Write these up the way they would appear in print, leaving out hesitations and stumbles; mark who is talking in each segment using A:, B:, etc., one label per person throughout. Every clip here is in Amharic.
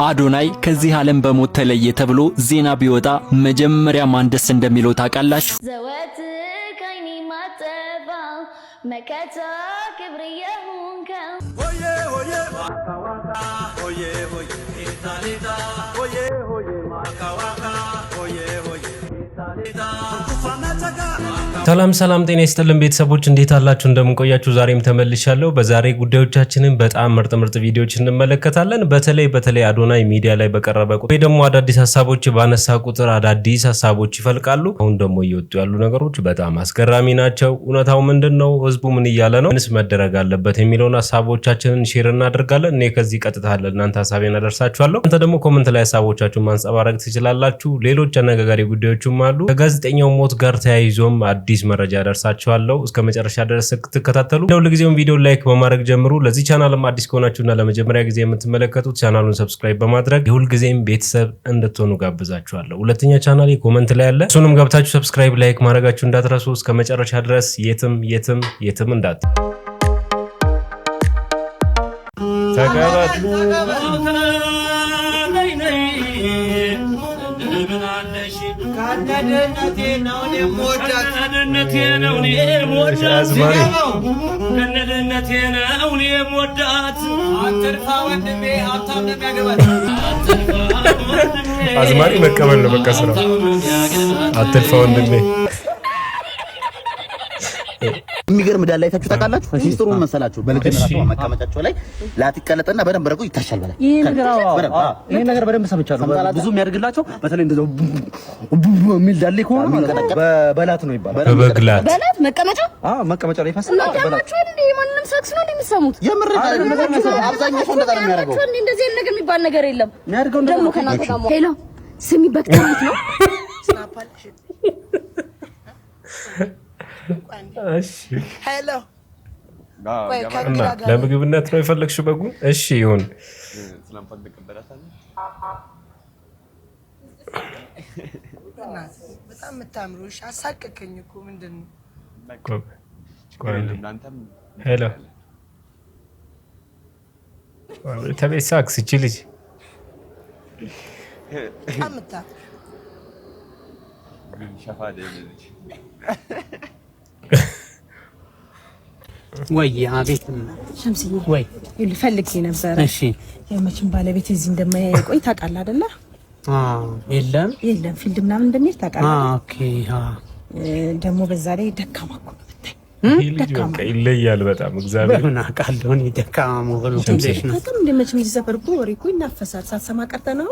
A: አዶናይ ከዚህ ዓለም በሞት ተለየ ተብሎ ዜና ቢወጣ መጀመሪያ ማን ደስ እንደሚለው ታውቃላችሁ?
B: ዘወት ከይኒ ማጠባ መከታ ክብርየሁንከ ሆዬ ሆዬ ማካዋካ ሆዬ ሆዬ ኢታሊዳ ሆዬ ሆዬ ማካዋካ ሆዬ ሆዬ ኢታሊዳ
C: ሰላም ሰላም ጤና ይስጥልን ቤተሰቦች እንዴት አላችሁ እንደምን ቆያችሁ ዛሬም ተመልሻለሁ በዛሬ ጉዳዮቻችንን በጣም ምርጥ ቪዲዮዎች እንመለከታለን በተለይ አዶናይ ሚዲያ ላይ በቀረበ ቁጥር ወይ ደግሞ አዳዲስ ሐሳቦች ባነሳ ቁጥር አዳዲስ ሐሳቦች ይፈልቃሉ አሁን ደግሞ እየወጡ ያሉ ነገሮች በጣም አስገራሚ ናቸው እውነታው ምንድነው ህዝቡ ምን ይያለ ነው ምንስ መደረግ አለበት የሚለውን ሐሳቦቻችንን ሼር እናደርጋለን እኔ ከዚህ ቀጥታ ለእናንተ ሐሳቤን አደርሳችኋለሁ አንተ ደግሞ ኮሜንት ላይ ሐሳቦቻችሁን ማንጸባረቅ ትችላላችሁ ሌሎች አነጋጋሪ ጉዳዮችም አሉ ከጋዜጠኛው ሞት ጋር ተያይዞም አዲስ መረጃ ደርሳችኋለሁ እስከ መጨረሻ ድረስ ተከታተሉ ለሁልጊዜም ቪዲዮ ላይክ በማድረግ ጀምሩ ለዚህ ቻናልም አዲስ ከሆናችሁና ለመጀመሪያ ጊዜ የምትመለከቱት ቻናሉን ሰብስክራይብ በማድረግ የሁልጊዜም ቤተሰብ እንድትሆኑ ጋብዛችኋለሁ ሁለተኛ ቻናሌ ኮሜንት ላይ አለ እሱንም ገብታችሁ ሰብስክራይብ ላይክ ማድረጋችሁ እንዳትረሱ እስከ መጨረሻ ድረስ የትም እንዳት ተጋባቱ
D: ከነደነቴ ነው የምወዳት ከነደነቴ ነው የምወዳት አትርፋ ወንድሜ ሀብታም ነው የሚያገባት
C: አዝማሪ መቀበል ነው በቃ ስራው አትርፋ ወንድሜ
E: የሚገርም ዳላ አይታችሁ ታውቃላችሁ ሚስጥሩን መሰላችሁ በልጅነታቸው መቀመጫቸው ላይ ላትቀለጠና በደንብ ረቁ ይታሻል በላይ ይሄ ነገር በደንብ ሰምቻለሁ ብዙ የሚያደርግላቸው በተለይ እንደው ሚል ዳሌ ከሆነ በበላት ነው ይባላል
C: በበግላት
F: በላት መቀመጫ
E: መቀመጫ ላይ ፈስና
F: በላት እንዴ ማንንም ሳክስ ነው እንደሚሰሙት
E: የምር አብዛኛው ሰው እንደዛ ነው የሚያደርገው
F: እንደዚህ አይነት ነገር የሚባል ነገር የለም የሚያደርገው ደግሞ ከናንተ ጋር ሄሎ ስሚ በቅታሪት ነው ስናፓልሽ
C: እሺ
F: ሄሎ
C: ለምግብነት ነው የፈለግሽው በጉ እሺ ይሁን
D: ስለምፈልግ በላታለ
F: በጣም የምታምሩሽ አሳቀቀኝ እኮ ምንድነው
C: ሄሎ ተበሳክስ እቺ ልጅ
F: አምጣ
D: ሸፋደ ልጅ
G: ወይ አቤት
F: ሸምስዬ
G: ወይ
F: ልፈልግ ነበር
G: እሺ
F: የመችን ባለቤት እዚህ እንደማይቆይ ታውቃለህ አይደለ
G: የለም
F: ፊልድ ምናምን እንደሚል ታውቃለህ
G: ኦኬ
F: ደግሞ በዛ ላይ ደካማ እኮ ነው
C: ደካማ ይለያል በጣም እግዚአብሔር
G: ምን አውቃለሁ እኔ ደካማ መሆኑ ትንሽ ነው
F: በጣም እንደመችም ይዘፈር እኮ ወሬ እኮ ይናፈሳል ሳትሰማ ቀርተህ ነው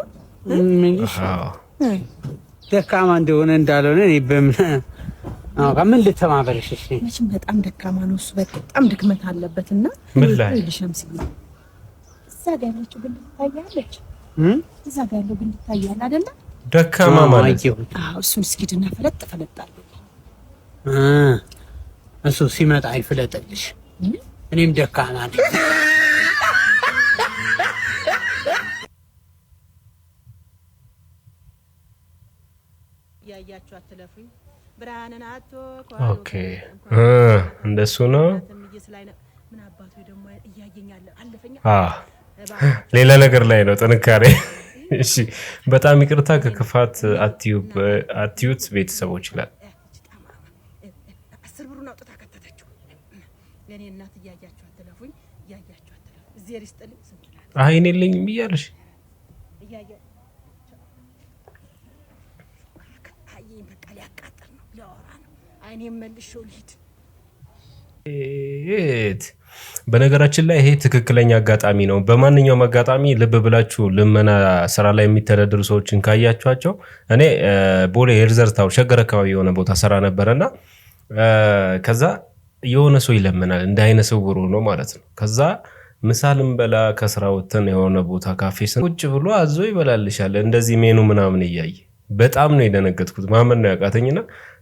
G: ደካማ እንደሆነ እንዳልሆነ እኔ በምን ከምን ልተማበረሽ እሺ
F: መቼም በጣም ደካማ ነው እሱ በጣም ድክመት አለበትና
C: ምን ላይ
F: ልሸምስዬ እዛ ጋር ያለችው ግን ታያለች እዛ ጋር ያለው ግን ታያለ አይደለ
C: ደካማ ማለት
F: እሱን እስኪድና ፈለጣለሁ
G: እሱ ሲመጣ አይፈለጥልሽ እኔም ደካማ ነኝ
F: ያያችሁ አትለፉኝ ብራናን አቶ
C: ኦኬ እንደሱ ነው
F: ምን አባቱ ደግሞ እያየኛለ አለፈኛ
C: ሌላ ነገር ላይ ነው ጥንካሬ እሺ በጣም ይቅርታ ከክፋት አትዩት ቤተሰቦች ይላል
F: 10 ብሩን አውጥታ ከተተችው ለኔ እናት እያያችሁ አትለፉኝ እዚህ ሪስጥልኝ ስንት
C: አይኔ የለኝም ብያለሽ በነገራችን ላይ ይሄ ትክክለኛ አጋጣሚ ነው በማንኛውም አጋጣሚ ልብ ብላችሁ ልመና ስራ ላይ የሚተዳደሩ ሰዎችን ካያችኋቸው እኔ ቦሌ ኤርዘርታው ሸገር አካባቢ የሆነ ቦታ ስራ ነበርና ከዛ የሆነ ሰው ይለምናል እንደ አይነ ስውሩ ነው ማለት ነው ከዛ ምሳልም በላ ከስራ ወተን የሆነ ቦታ ካፌ ቁጭ ብሎ አዞ ይበላልሻል እንደዚህ ሜኑ ምናምን እያየ በጣም ነው የደነገጥኩት ማመን ነው ያቃተኝና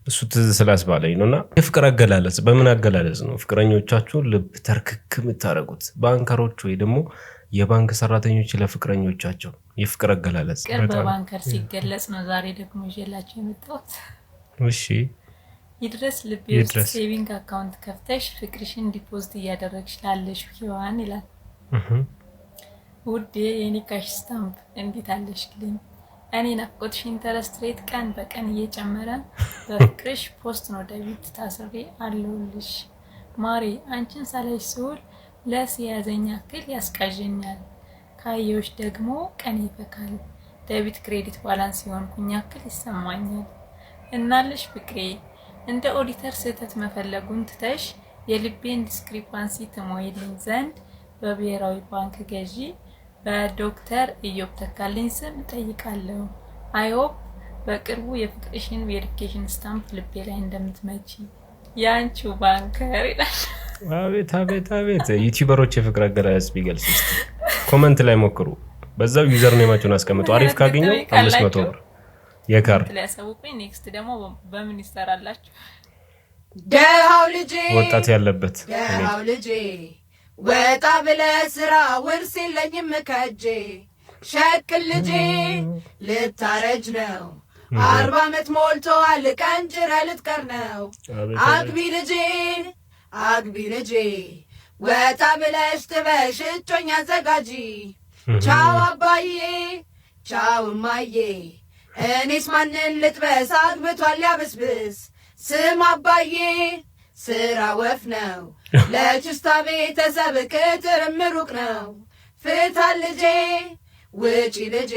C: እሱ ትዝ ስላስባለኝ ነውና የፍቅር አገላለጽ በምን አገላለጽ ነው ፍቅረኞቻችሁ ልብ ተርክክ የምታረጉት ባንከሮች ወይ ደግሞ የባንክ ሰራተኞች ለፍቅረኞቻቸው የፍቅር አገላለጽ
H: በባንከር ሲገለጽ ነው ዛሬ ደግሞ ይዤላችሁ የመጣሁት እሺ ይድረስ ልብ ሴቪንግ አካውንት ከፍተሽ ፍቅርሽን ዲፖዚት እያደረግሽ ላለሽ ሄዋን ይላል ውዴ የኔ ካሽ ስታምፕ እንዴት አለሽልኝ? እኔ ናፍቆትሽ ኢንተረስት ሬት ቀን በቀን እየጨመረ በፍቅርሽ ፖስት ነው ዴቪድ ታስሬ አለሁልሽ። ማሪ አንቺን ሳላይሽ ስውል ለሲያዘኛ ያክል ያስቃዠኛል። ካየሁሽ ደግሞ ቀን ይፈካል። ዴቪድ ክሬዲት ባላንስ ሲሆንኩኝ ያክል ይሰማኛል። እናለሽ ፍቅሬ እንደ ኦዲተር ስህተት መፈለጉን ትተሽ የልቤን ዲስክሪፓንሲ ትሞይልኝ ዘንድ በብሔራዊ ባንክ ገዢ በዶክተር ኢዮብ ተካልኝ ስም ጠይቃለሁ። አይሆፕ በቅርቡ የፍቅርሽን ቬሪፊኬሽን ስታምፕ ልቤ ላይ እንደምትመጪ ያንቺው ባንከር ይላል።
C: አቤት አቤት አቤት! ዩቲዩበሮች የፍቅር አገላለጽ ቢገልጽ ኮሜንት ላይ ሞክሩ። በዛው ዩዘር ኔማችሁን አስቀምጡ። አሪፍ ካገኘው 500 ብር የካርድ
H: ለያሰውቁኝ። ኔክስት ደግሞ በምን ይሰራላችሁ?
F: ደሃው ልጄ
C: ወጣት ያለበት
F: ደሃው ልጄ ወጣ ብለህ ስራ ውርስ የለኝም ከእጄ ሸክል ልጄ ልታረጅ ነው 40 ዓመት ሞልቶሃል ቀንጭረ ልትቀር ነው አግቢ ልጄ ወጣ ብለሽ ትበሽ እጮኛ አዘጋጂ ቻው አባዬ ቻው እማዬ እኔስ ማንን ልጥበስ አግብቷል ያብስብስ ስም አባዬ ስራ ወፍ ነው ለችስታ ቤተሰብ ክትርም ሩቅ ነው ፍታ ልጄ ውጪ ልጄ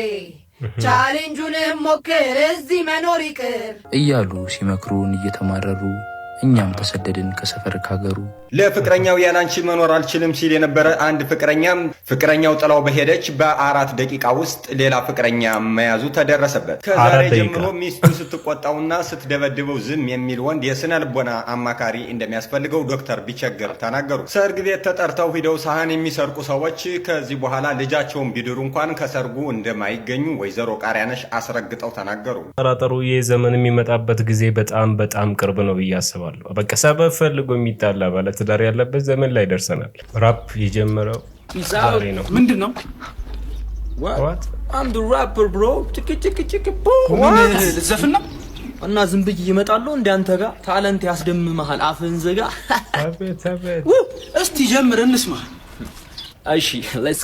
F: ቻሌንጁንም ሞክር እዚህ መኖር ይቅር
I: እያሉ ሲመክሩን እየተማረሩ እኛም ተሰደድን ከሰፈር ካገሩ
J: ለፍቅረኛው ያናንቺ መኖር አልችልም ሲል የነበረ አንድ ፍቅረኛው ጥላው በሄደች በ4 ደቂቃ ውስጥ ሌላ ፍቅረኛ መያዙ ተደረሰበት። ከዛሬ ጀምሮ ሚስቱ ስትቆጣውና ስትደበድበው ዝም የሚል ወንድ የስነ ልቦና አማካሪ እንደሚያስፈልገው ዶክተር ቢቸገር ተናገሩ። ሰርግ ቤት ተጠርተው ሂደው ሳህን የሚሰርቁ ሰዎች ከዚህ በኋላ ልጃቸውን ቢድሩ እንኳን ከሰርጉ እንደማይገኙ ወይዘሮ ቃሪያነሽ አስረግጠው ተናገሩ።
C: ተራጠሩ የዘመን የሚመጣበት ጊዜ በጣም በጣም ቅርብ ነው ብዬ አስባለሁ። በቃ ሰበብ ፈልጎ የሚጣላ ባለ ትዳር ያለበት ዘመን ላይ ደርሰናል። ራፕ የጀመረው ዛሬ ነው።
K: ምንድነው?
I: What? I'm the rapper bro. ቲክ
K: ልዘፍን ነው
I: እና ዝም ብዬ እመጣለሁ እንደ አንተ ጋር ታለንት ያስደምመሃል አፍን ዘጋ።
C: አቤት አቤት!
K: እስቲ ጀምር እንስማ።
I: እሺ let's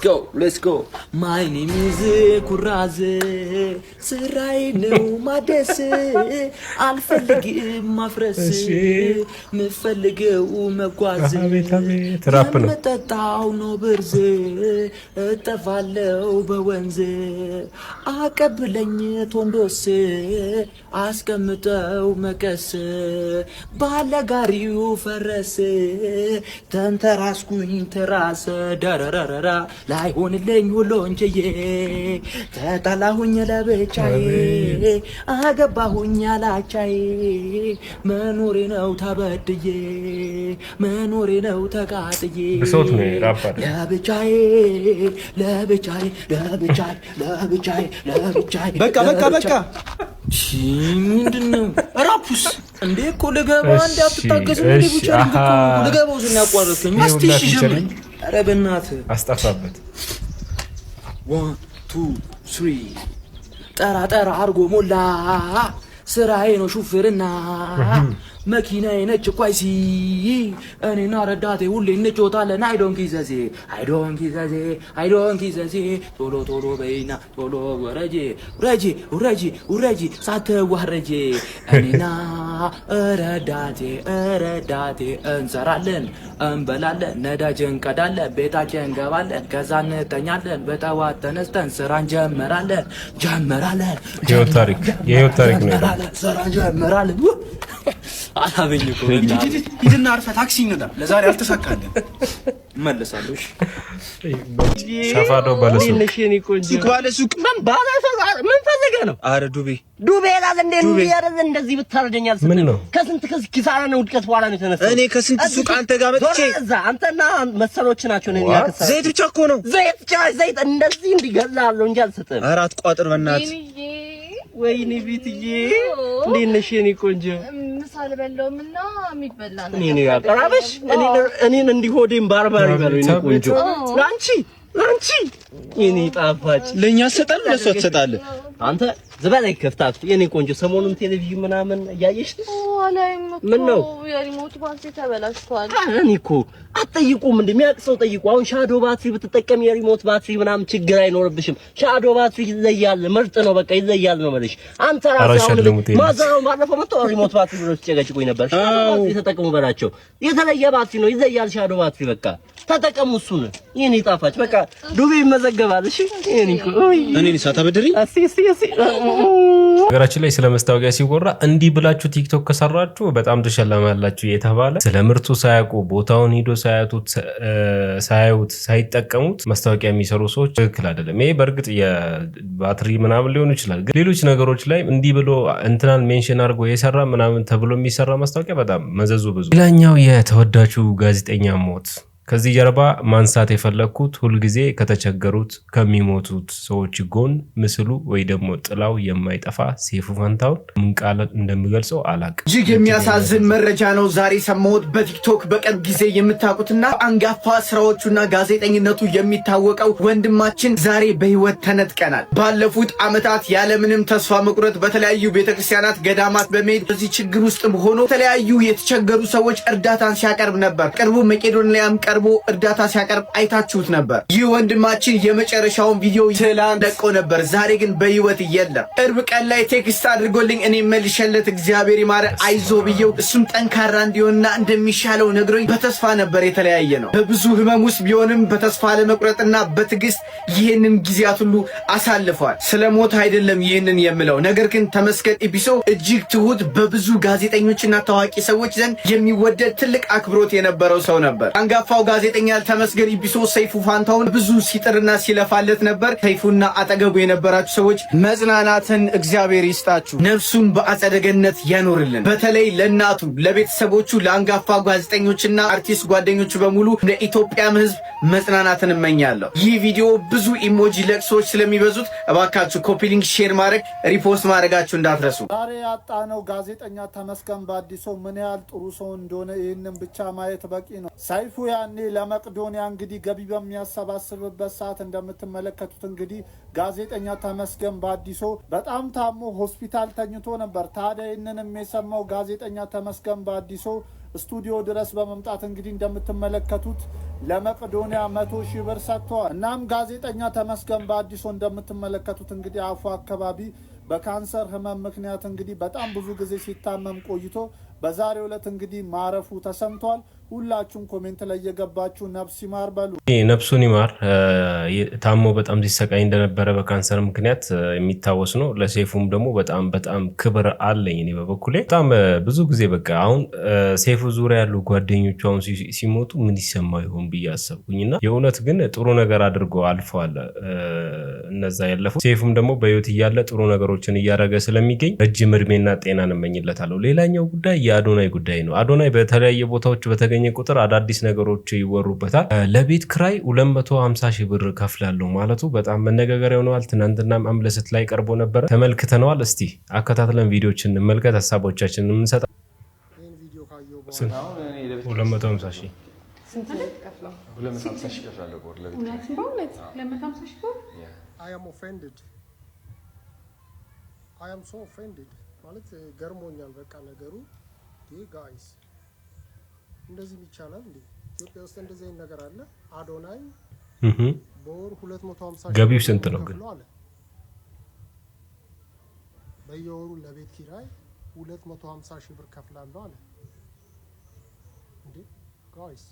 I: go my name is ኩራዝ ስራዬ ነው ማደስ አልፈልግም ማፍረስ ምፈልገው መጓዝ
C: ራፕ ነው
I: መጠጣው ነው ብርዝ እጠፋለው በወንዝ አቀብለኝ ቶንዶስ አስቀምጠው መቀስ ባለጋሪው ፈረስ ተንተራስኩኝ ተራስ ዳራራራ ላይ ሆንልኝ ሁሉ እንጂ ተጣላሁኝ ለብቻዬ አገባሁኝ አላቻዬ መኖሬ ነው ተበድዬ መኖሬ ነው ተቃጥዬ
C: ብሶት ነው ራፓር
I: ለብቻዬ
K: በቃ
I: ምንድነው
K: ራፑስ
I: እንዴ እኮ ልገባ እንዴ አትታገሱ እንዴ ብቻ ልገባው ስናቋረጥከኝ
K: እስቲ ጀምር።
I: ኧረ በእናትህ
C: አስጠፋበት
I: 1 2 3 ጠራ አርጎ ሞላ ስራዬ ነው ሹፍርና መኪናዬ ነች ኳይሲ እኔና ረዳቴ ሁሌ እንጮታለን አይዶንት ኪዘዜ ቶሎ በይና ቶሎ ወረጂ ሳትዋረጂ እኔና ረዳቴ እንሰራለን እንበላለን ነዳጅ እንቀዳለን ቤታችን እንገባለን ከዛ እንተኛለን በጠዋት ተነስተን ስራ እንጀምራለን
C: የህይወት ታሪክ ነው
I: ስራ እንጀምራለን አላበኝ እኮ
K: ሂድና አርፈህ ታክሲ እንዳ ለዛሬ አልተሳካለን
I: መልሳለሁ
C: ሻፋዶ ባለሱቅ
E: ምን ፈልገህ ነው?
I: አረ ዱቤ
E: ጋር እንደዚህ ብታረደኛል
C: ምን ነው
E: ከስንት ኪሳራ ነው ውድቀት በኋላ ነው የተነሳው።
K: እኔ ከስንት ሱቅ አንተ ጋር መጥቼ
E: አንተና መሰሎች ናቸው ነው ያከሰረ
K: ዘይት ብቻ እኮ ነው
E: ዘይት እንደዚህ እንዲገዛለሁ እንጂ አልሰጠም።
K: አራት ቋጥር በእናትህ
E: ወይኔ ቤትዬ እንዴት ነሽ የኔ ቆንጆ?
H: ምሳል በለውምና የሚበላ ነው።
E: እኔ ያቀራበሽ እኔን እንዲሆዴን ባርባሪ በለው የኔ ቆንጆ። ላንቺ የኔ ጣፋጭ
K: ለኛ ሰጣል ለሷ ትሰጣለህ።
E: አንተ ዝበላይ ከፍታት የኔ ቆንጆ ሰሞኑን ቴሌቪዥን ምናምን እያየሽ ምን ነው
B: የሪሞት ባትሪ ተበላሽቷል።
E: እኔ እኮ አትጠይቁም እንደሚያቅሰው ጠይቁ። አሁን ሻዶ ባትሪ ብትጠቀም የሪሞት ባትሪ ምናምን ችግር አይኖርብሽም። ሻዶ ባትሪ ይዘያል፣ ምርጥ ነው፣ በቃ ይዘያል ነው ማለት። አንተ ራስህ አሁን ማዛው ባለፈው መጥቶ ሪሞት ባትሪ ብሎ ሲጨቀጭቁኝ ነበር። ሻዶ ባትሪ ተጠቀሙ በላቸው። የተለየ ባትሪ ነው፣ ይዘያል ሻዶ ባትሪ። በቃ ተጠቀሙ እሱን። የኔ ጣፋጭ በቃ ዱቤ ይመዘገባል። እሺ የኔ
K: እኔ ሳታበድሪ
C: ነገራችን ላይ ስለ መስታወቂያ ሲወራ እንዲህ ብላችሁ ቲክቶክ ከሰራችሁ በጣም ተሸለማላችሁ የተባለ ስለ ምርቱ ሳያውቁ ቦታውን ሂዶ ሳያዩት ሳይጠቀሙት መስታወቂያ የሚሰሩ ሰዎች ትክክል አይደለም። ይሄ በእርግጥ የባትሪ ምናምን ሊሆን ይችላል፣ ግን ሌሎች ነገሮች ላይ እንዲህ ብሎ እንትናን ሜንሽን አድርጎ የሰራ ምናምን ተብሎ የሚሰራ ማስታወቂያ በጣም መዘዙ ብዙ። ሌላኛው የተወዳጁ ጋዜጠኛ ሞት ከዚህ ጀርባ ማንሳት የፈለኩት ሁልጊዜ ከተቸገሩት ከሚሞቱት ሰዎች ጎን ምስሉ ወይ ደግሞ ጥላው የማይጠፋ ሰይፉ ፋንታሁን ምን ቃል እንደሚገልጸው አላቅም።
K: እጅግ የሚያሳዝን መረጃ ነው ዛሬ ሰማሁት። በቲክቶክ በቅርብ ጊዜ የምታውቁትና አንጋፋ ስራዎቹና ጋዜጠኝነቱ የሚታወቀው ወንድማችን ዛሬ በህይወት ተነጥቀናል። ባለፉት ዓመታት ያለምንም ተስፋ መቁረጥ በተለያዩ ቤተክርስቲያናት፣ ገዳማት በመሄድ በዚህ ችግር ውስጥ ሆኖ የተለያዩ የተቸገሩ ሰዎች እርዳታን ሲያቀርብ ነበር። ቅርቡ መቄዶንያም ቀርቦ እርዳታ ሲያቀርብ አይታችሁት ነበር። ይህ ወንድማችን የመጨረሻውን ቪዲዮ ትላንት ለቆ ነበር። ዛሬ ግን በህይወት የለም። ቅርብ ቀን ላይ ቴክስት አድርጎልኝ እኔ መልሼለት እግዚአብሔር ይማረ አይዞ ብየው እሱም ጠንካራ እንዲሆንና እንደሚሻለው ነግሮኝ በተስፋ ነበር የተለያየ ነው። በብዙ ህመም ውስጥ ቢሆንም በተስፋ ለመቁረጥና በትዕግስት ይህንን ጊዜያት ሁሉ አሳልፏል። ስለ ሞት አይደለም ይህንን የምለው፣ ነገር ግን ተመስገን ኢቢሶ እጅግ ትሁት፣ በብዙ ጋዜጠኞችና ታዋቂ ሰዎች ዘንድ የሚወደድ ትልቅ አክብሮት የነበረው ሰው ነበር። አንጋፋው ጋዜጠኛ ተመስገን ኢቢሶ ሰይፉ ፋንታሁን ብዙ ሲጥርና ሲለፋለት ነበር። ሰይፉና አጠገቡ የነበራችሁ ሰዎች መጽናናትን እግዚአብሔር ይስጣችሁ፣ ነፍሱን በአጸደ ገነት ያኖርልን። በተለይ ለእናቱ፣ ለቤተሰቦቹ፣ ለአንጋፋ ጋዜጠኞችና አርቲስት ጓደኞቹ በሙሉ ለኢትዮጵያም ህዝብ መጽናናትን እመኛለሁ። ይህ ቪዲዮ ብዙ ኢሞጂ ለቅሶች ስለሚበዙት እባካችሁ ኮፒ ሊንክ፣ ሼር ማድረግ፣ ሪፖስት ማድረጋችሁ እንዳትረሱ።
L: ዛሬ ያጣነው ጋዜጠኛ ተመስገን ባዲሶ ምን ያህል ጥሩ ሰው እንደሆነ ይህንን ብቻ ማየት በቂ ነው። ሰይፉ ያኔ ለመቅዶኒያ እንግዲህ ገቢ በሚያሰባስብበት ሰዓት እንደምትመለከቱት እንግዲህ ጋዜጠኛ ተመስገን ባዲሶ በጣም ታሞ ሆስፒታል ተኝቶ ነበር። ታዲያ ይህንንም የሰማው ጋዜጠኛ ተመስገን ባዲሶ ስቱዲዮ ድረስ በመምጣት እንግዲህ እንደምትመለከቱት ለመቅዶኒያ 100,000 ብር ሰጥተዋል። እናም ጋዜጠኛ ተመስገን ባዲሶ እንደምትመለከቱት እንግዲህ አፉ አካባቢ በካንሰር ህመም ምክንያት እንግዲህ በጣም ብዙ ጊዜ ሲታመም ቆይቶ በዛሬው ዕለት እንግዲህ ማረፉ ተሰምቷል። ሁላችሁም ኮሜንት ላይ የገባችሁ ነፍስ ይማር በሉ።
C: ነፍሱን ይማር። ታሞ በጣም ሲሰቃይ እንደነበረ በካንሰር ምክንያት የሚታወስ ነው። ለሴፉም ደግሞ በጣም ክብር አለኝ እኔ በበኩሌ። በጣም ብዙ ጊዜ በቃ አሁን ሴፉ ዙሪያ ያሉ ጓደኞቹ አሁን ሲሞቱ ምን ይሰማው ይሆን ብዬ አሰብኩኝና የእውነት ግን ጥሩ ነገር አድርጎ አልፈዋል እነዛ ያለፉ። ሴፉም ደግሞ በህይወት እያለ ጥሩ ነገሮችን እያደረገ ስለሚገኝ ረጅም እድሜና ጤናን እመኝለታለሁ። ሌላኛው ጉዳይ የአዶናይ ጉዳይ ነው። አዶናይ በተለያየ ቦታዎች በተገኘ ቁጥር አዳዲስ ነገሮች ይወሩበታል። ለቤት ክራይ 250,000 ብር ከፍላለሁ ማለቱ በጣም መነጋገሪያ ሆነዋል። ትናንትናም አምለሰት ላይ ቀርቦ ነበር፣ ተመልክተነዋል። እስቲ አከታትለን ቪዲዮችን እንመልከት፣ ሀሳቦቻችንን እንሰጣ። 250,000
L: ማለት ገርሞኛል። በቃ ነገሩ ጋይስ እንደዚህ ይቻላል እንዴ? ኢትዮጵያ ውስጥ እንደዚህ አይነት ነገር አለ? አዶናይ በወር 250,000
C: ገቢው ስንት ነው ግን?
L: በየወሩ ለቤት ኪራይ 250,000 ብር ከፍላለሁ አለ እንዴ? ጋይስ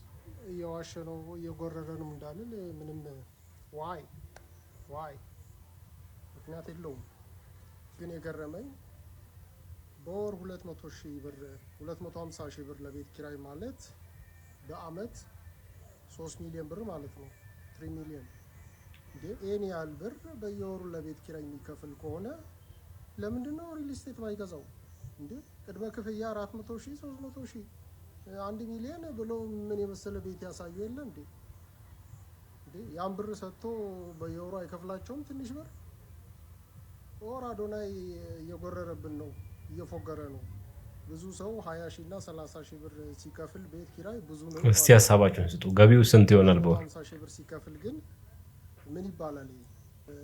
L: እየዋሸ ነው እየጎረረ ነው እንዳልን ምንም ዋይ ምክንያት የለውም። ግን የገረመኝ በወር 250,000 ብር ለቤት ኪራይ ማለት በአመት 3 ሚሊዮን ብር ማለት ነው። 3 ሚሊዮን እንዴ! ይሄን ያህል ብር በየወሩ ለቤት ኪራይ የሚከፍል ከሆነ ለምንድን ነው ሪል ስቴት ማይገዛው እንዴ? ቅድመ ክፍያ 400,000 300,000 1 ሚሊዮን ብሎ ምን የመሰለ ቤት ያሳዩ የለ እንዴ? ያን ብር ሰጥቶ በየወሩ አይከፍላቸውም? ትንሽ ብር ወር አዶናይ እየጎረረብን ነው፣ እየፎገረ ነው። ብዙ ሰው 20,000 እና 30,000 ብር ሲከፍል ቤት ኪራይ ብዙ ነው።
C: እስቲ ሀሳባችሁን ስጡ። ገቢው ስንት ይሆናል? በወር
L: 50,000 ብር ሲከፍል ግን ምን ይባላል?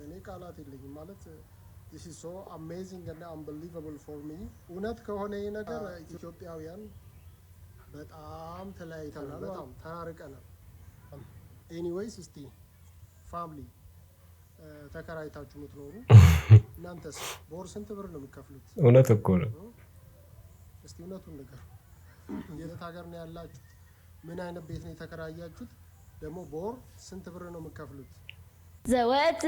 L: እኔ ቃላት የለኝም ማለት this is so amazing and unbelievable for me እውነት ከሆነ ይሄ ነገር ኢትዮጵያውያን በጣም ተለያይተናል በጣም ተራርቀናል ኤኒዌይስ እስቲ ፋሚሊ ተከራይታችሁ የምትኖሩ እናንተስ በወር ስንት ብር ነው የምትከፍሉት
C: እውነት እኮ ነው
L: እስቲ እውነቱን ነገር የት ሀገር ነው ያላችሁት ምን አይነት ቤት ነው የተከራያችሁት ደግሞ በወር ስንት ብር ነው የምትከፍሉት
B: ዘወት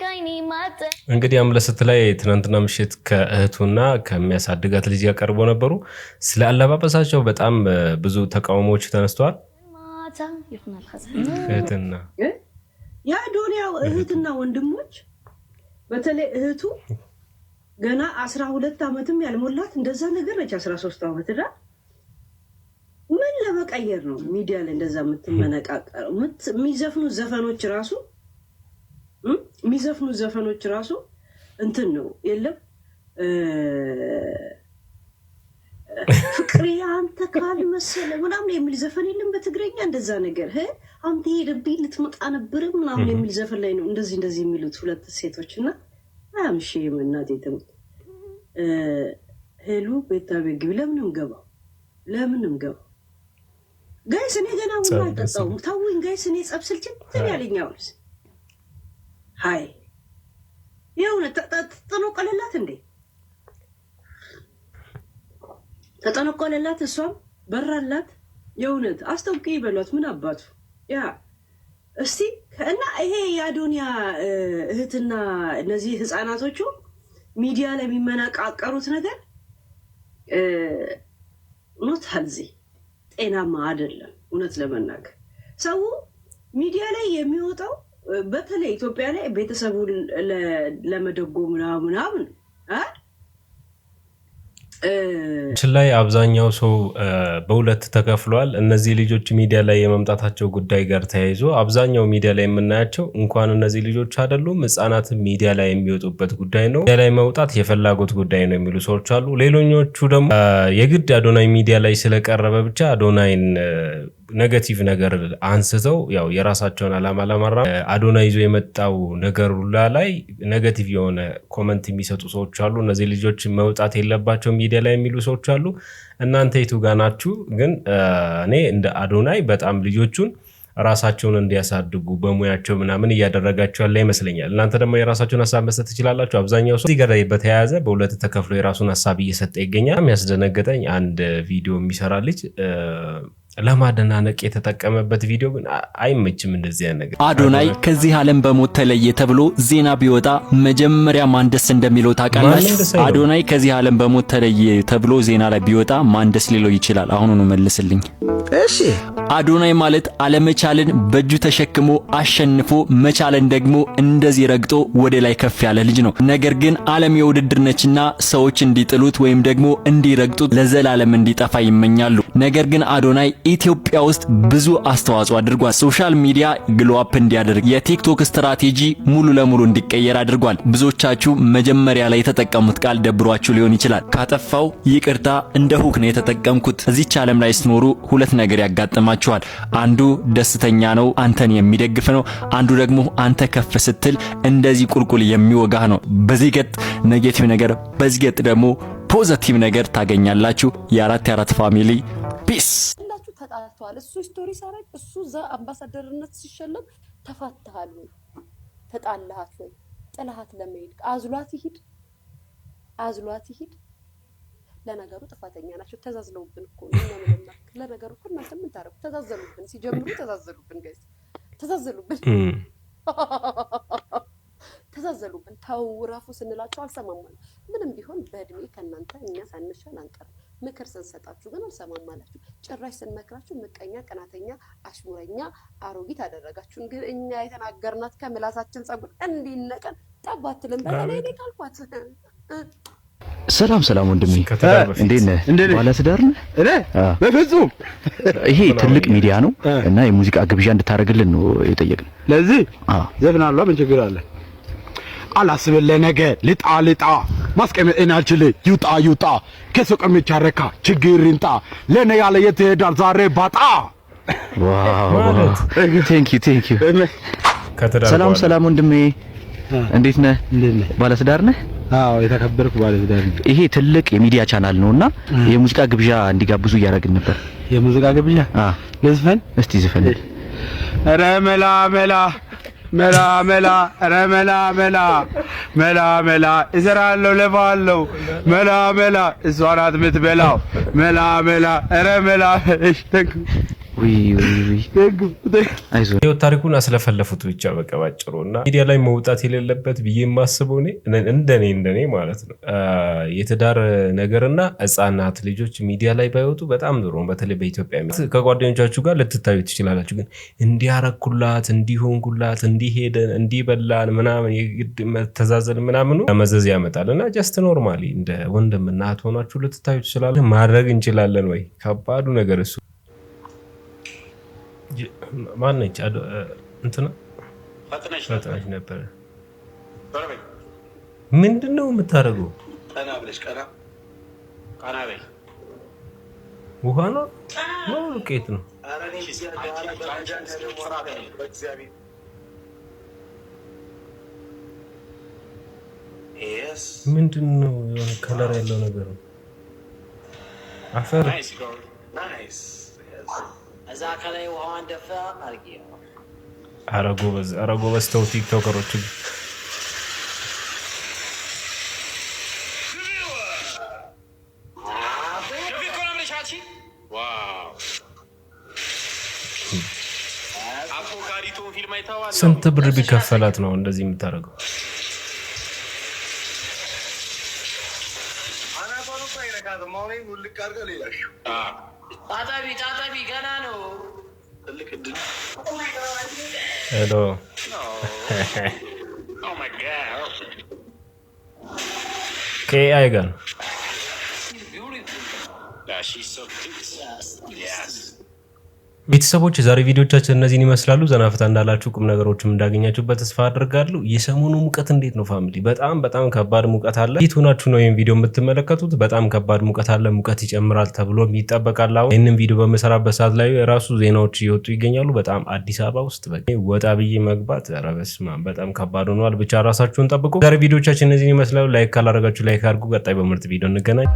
B: ከይኒ ማተ
C: እንግዲህ አምለሰት ላይ ትናንትና ምሽት ከእህቱና ከሚያሳድጋት ልጅ ጋር ቀርቦ ነበሩ ስለ አለባበሳቸው በጣም ብዙ ተቃውሞዎች ተነስተዋል
B: ማታ ይሁናል ኸሰ
C: እህትና
F: የአዶንያው እህትና ወንድሞች በተለይ እህቱ ገና 12 አመትም ያልሞላት እንደዛ ነገር ነች 13 አመት ዳ ምን ለመቀየር ነው ሚዲያ ላይ እንደዛ የምትመነቃቀረው የሚዘፍኑ ዘፈኖች ራሱ እንትን ነው የለም ፍቅሬ አንተ ካል መሰለ ምናምን የሚል ዘፈን የለም በትግረኛ እንደዛ ነገር አንተ ሄደብኝ ልትመጣ ነበር ምናምን የሚል ዘፈን ላይ ነው እንደዚህ የሚሉት ሁለት ሴቶችና አምሺ እናቴ ተምት ሄሉ ቤታቤ ግቢ ለምንም ገባው ጋይስ እኔ ገና ምን አጣጣው ታውኝ ጋይስ እኔ ጸብስልችን ያለኛውስ ሃይ የሆነ ተጠነቀለላት እንዴ ተጠነቀለላት እሷም በራላት የውነት አስተውቂ ይበሏት ምን አባቱ ያ እስቲ እና ይሄ የአዶንያ እህትና እነዚህ ህፃናቶቹ ሚዲያ ላይ የሚመናቃቀሩት ነገር ኖት ሀልዚ ጤናማ አይደለም እውነት ለመናገር ሰው ሚዲያ ላይ የሚወጣው በተለይ ኢትዮጵያ ላይ ቤተሰቡን ለመደጎም ምናምን
C: ላይ አብዛኛው ሰው በሁለት ተከፍሏል እነዚህ ልጆች ሚዲያ ላይ የመምጣታቸው ጉዳይ ጋር ተያይዞ አብዛኛው ሚዲያ ላይ የምናያቸው እንኳን እነዚህ ልጆች አይደሉም ህፃናት ሚዲያ ላይ የሚወጡበት ጉዳይ ነው ሚዲያ ላይ መውጣት የፈላጎት ጉዳይ ነው የሚሉ ሰዎች አሉ ሌሎኞቹ ደግሞ የግድ አዶናይ ሚዲያ ላይ ስለቀረበ ብቻ አዶናይን ኔጌቲቭ ነገር አንስተው ያው የራሳቸውን አላማ ለማራ አዶናይ ይዞ የመጣው ነገር ላይ ኔጌቲቭ የሆነ ኮሜንት የሚሰጡ ሰዎች አሉ እነዚህ ልጆች መውጣት የለባቸው ሚዲያ ላይ የሚሉ ሰዎች አሉ እናንተ የቱ ጋር ናችሁ ግን እኔ እንደ አዶናይ በጣም ልጆቹን ራሳቸውን እንዲያሳድጉ በሙያቸው ምናምን እያደረጋቸው ያለ ይመስለኛል እናንተ ደግሞ የራሳችሁን ሐሳብ መስጠት ትችላላችሁ አብዛኛው ሰው ሲገራ በተያያዘ በሁለት ተከፍሎ የራሱን ሐሳብ እየሰጠ ይገኛል የሚያስደነግጠኝ አንድ ቪዲዮ የሚሰራ ልጅ ለማደናነቅ የተጠቀመበት ቪዲዮ ግን አይመችም እንደዚህ ነገር
A: አዶናይ ከዚህ ዓለም በሞት ተለየ ተብሎ ዜና ቢወጣ መጀመሪያ ማን ደስ እንደሚለው ታውቃላችሁ አዶናይ ከዚህ ዓለም በሞት ተለየ ተብሎ ዜና ላይ ቢወጣ ማን ደስ ሊለው ይችላል አሁን ነው መልስልኝ እሺ አዶናይ ማለት አለመቻልን በእጁ ተሸክሞ አሸንፎ መቻልን ደግሞ እንደዚህ ረግጦ ወደ ላይ ከፍ ያለ ልጅ ነው ነገር ግን ዓለም የውድድር ነችና ሰዎች እንዲጥሉት ወይም ደግሞ እንዲረግጡት ለዘላለም እንዲጠፋ ይመኛሉ ነገር ግን አዶናይ ኢትዮጵያ ውስጥ ብዙ አስተዋጽኦ አድርጓል ሶሻል ሚዲያ ግሎ አፕ እንዲያደርግ የቲክቶክ ስትራቴጂ ሙሉ ለሙሉ እንዲቀየር አድርጓል ብዙዎቻችሁ መጀመሪያ ላይ የተጠቀሙት ቃል ደብሯችሁ ሊሆን ይችላል ካጠፋው ይቅርታ እንደ ሁክ ነው የተጠቀምኩት እዚች ዓለም ላይ ስትኖሩ ሁለት ነገር ያጋጥማችኋል አንዱ ደስተኛ ነው አንተን የሚደግፍ ነው አንዱ ደግሞ አንተ ከፍ ስትል እንደዚህ ቁልቁል የሚወጋህ ነው በዚህ ገጥ ኔጌቲቭ ነገር በዚህ ገጥ ደግሞ ፖዚቲቭ ነገር ታገኛላችሁ የአራት ፋሚሊ ፒስ
B: ሁላችሁ ተጣልተዋል እሱ ስቶሪ ሳረግ እሱ ዛ አምባሳደርነት ሲሸለም ተፋታሉ ተጣላሃት ወይ ጥላሃት ለመሄድ አዝሏት ይሄድ ለነገሩ ጥፋተኛ ናቸው ተዛዝለውብን እኮ ነው ለነገሩ እኮ እናንተ ምን ታረቁ ተዛዘሉብን ሲጀምሩ ተዛዘሉብን ጋይስ ተዛዘሉብን ታውራፉ ስንላቸው አልሰማማል ምንም ቢሆን በእድሜ ከናንተ እኛ ሳንሻል አንቀር ምክር ስንሰጣችሁ ግን አልሰማማላችሁ ጭራሽ ስንመክራችሁ ምቀኛ ቀናተኛ አሽሙረኛ አሮጊት አደረጋችሁን ግን እኛ የተናገርናት ከምላሳችን ጸጉር እንዲነቀን ጠባትልን በላይ ላይ ካልኳት
E: ሰላም ወንድሜ እንዴት ነህ ባለትዳር ነህ እኔ በፍጹም ይሄ ትልቅ ሚዲያ ነው እና የሙዚቃ ግብዣ እንድታረግልን ነው የጠየቅን ለዚህ ዘፍናለሁ ምን ችግር አለ አላስብልህ ነገ ልጣ ማስቀመጥን አልችልም ይውጣ ከሱቅም ቻረካ ችግር ይምጣ ለኔ ያለ የት ሄዳል ዛሬ ባጣ ዋው ቴንክ ዩ ሰላም ወንድሜ እንዴት ነህ ባለትዳር ነህ
G: አዎ የተከበርኩ ባለትዳር ነኝ።
E: ይሄ ትልቅ የሚዲያ ቻናል ነውና የሙዚቃ ግብዣ እንዲጋብዙ እያደረግን ነበር።
G: የሙዚቃ ግብዣ? ልዝፈን?
E: እስቲ ዝፈን።
G: ረመላ መላ መላ መላ ረመላ መላ መላ መላ እሰራለሁ ለባለው መላ መላ እሷ ናት የምትበላው መላ መላ ረመላ እሽተክ
C: ይኸው ታሪኩን አስለፈለፉት ብቻ በቃ ባጭሩና ሚዲያ ላይ መውጣት የሌለበት ብዬ የማስበው እንደኔ ማለት ነው የትዳር ነገርና ሕፃናት ልጆች ሚዲያ ላይ ባይወጡ በጣም ጥሩ ነው። በተለይ በኢትዮጵያ ከጓደኞቻችሁ ጋር ልትታዩ ትችላላችሁ። ግን እንዲያረኩላት እንዲሆንኩላት እንዲሄደን እንዲበላን ምናምን የግድ መተዛዘን ምናምኑ መዘዝ ያመጣልና ጀስት ኖርማሊ እንደ ወንድምና እህት ሆናችሁ ልትታዩ ትችላላችሁ። ማድረግ እንችላለን ወይ? ከባዱ ነገር እሱ ማነች እንትና ፈጥነሽ ነበር። ምንድነው የምታደርገው? ቀና ብለሽ ቀና በይ። ውሃ ነው ዱቄት ነው? ምንድነው የሆነ ከለር ያለው ነገር ነው? አፈር እዛ ከላይ ውሃዋን ደፋ አርጊ። ኧረ ጎበዝ ተው ቲክቶከሮች። ስንት ብር ቢከፈላት ነው እንደዚህ የምታደርገው? ታጣቢ ገና ነው። ሄሎ ከኤአይ ጋር ነው። ቤተሰቦች የዛሬ ቪዲዮቻችን እነዚህን ይመስላሉ። ዘናፍታ እንዳላችሁ ቁም ነገሮችም እንዳገኛችሁበት ተስፋ አድርጋለሁ። የሰሞኑ ሙቀት እንዴት ነው ፋሚሊ? በጣም ከባድ ሙቀት አለ። የት ሆናችሁ ነው ይሄን ቪዲዮ የምትመለከቱት? በጣም ከባድ ሙቀት አለ። ሙቀት ይጨምራል ተብሎ ይጠበቃል። አሁን ይሄንን ቪዲዮ በመሰራበት ሰዓት ላይ ራሱ ዜናዎች እየወጡ ይገኛሉ። በጣም አዲስ አበባ ውስጥ ወጣ ብዬ መግባት ኧረ በስመ አብ በጣም ከባድ ሆኗል። ብቻ ራሳችሁን ጠብቁ። ዛሬ ቪዲዮቻችን እነዚህን ይመስላሉ። ላይክ ካላደረጋችሁ ላይክ አድርጉ። ቀጣይ በምርጥ ቪዲዮ እንገናኝ።